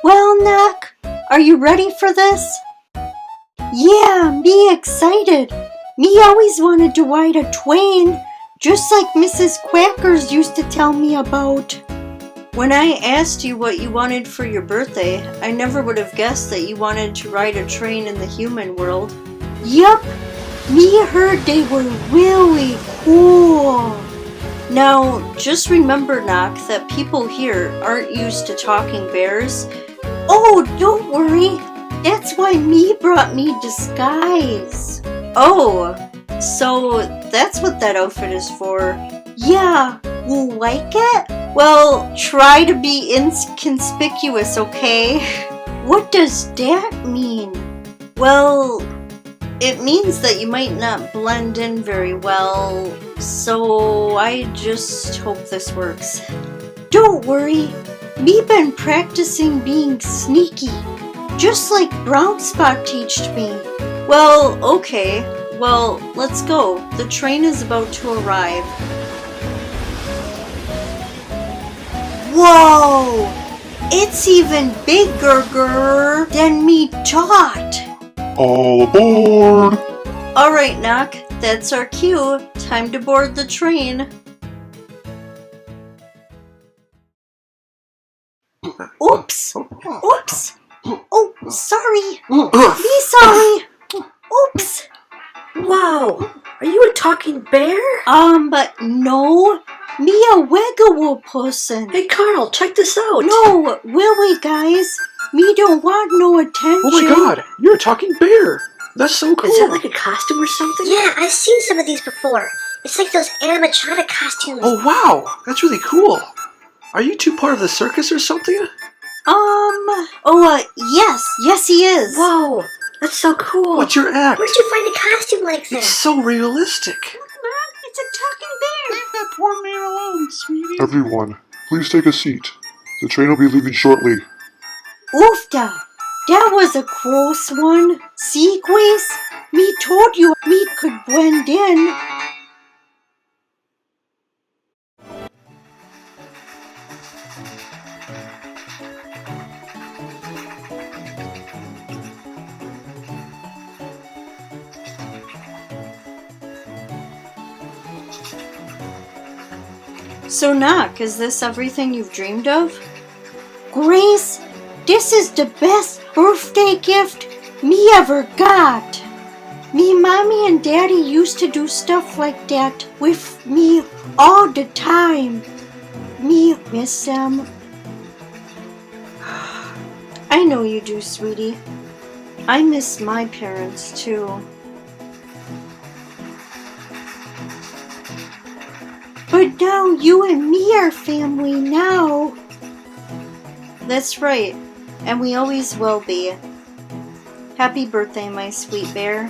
Well, Knock, are you ready for this? Yeah, me excited. Me always wanted to ride a train, just like Mrs. Quackers used to tell me about. When I asked you what you wanted for your birthday, I never would have guessed that you wanted to ride a train in the human world. Yup, me heard they were really cool. Now, just remember, Knock, that people here aren't used to talking bears. Oh, don't worry. That's why me brought me disguise. Oh, so that's what that outfit is for. Yeah, you like it? Well, try to be inconspicuous, okay? What does that mean? Well, it means that you might not blend in very well, so I just hope this works. Don't worry, me been practicing being sneaky, just like Brown Spot teached me. Well, okay. Well, let's go. The train is about to arrive. Whoa! It's even bigger than me thought. All aboard! Alright, Knock. That's our cue. Time to board the train. Oops! Oops! Oh, sorry! Be sorry! Oops! Wow, are you a talking bear? But no. Me a wiggle person. Hey Carl, check this out. No, really, guys. Me don't want no attention. Oh my god, you're a talking bear! That's so cool! Is that like a costume or something? Yeah, I've seen some of these before. It's like those animatronic costumes. Oh wow, that's really cool! Are you two part of the circus or something? Yes he is. Whoa, that's so cool. What's your act? Where'd you find a costume like It's this? so realistic! It's a talking bear. Leave that poor man alone, sweetie. Everyone, please take a seat. The train will be leaving shortly. Oofda, that was a close one. See, Grace? Me told you me could blend in. So, Knock, is this everything you've dreamed of? Grace, this is the best birthday gift me ever got. Me mommy and daddy used to do stuff like that with me all the time. Me miss them. I know you do, sweetie. I miss my parents too. But now you and me are family now. That's right, and we always will be. Happy birthday, my sweet bear.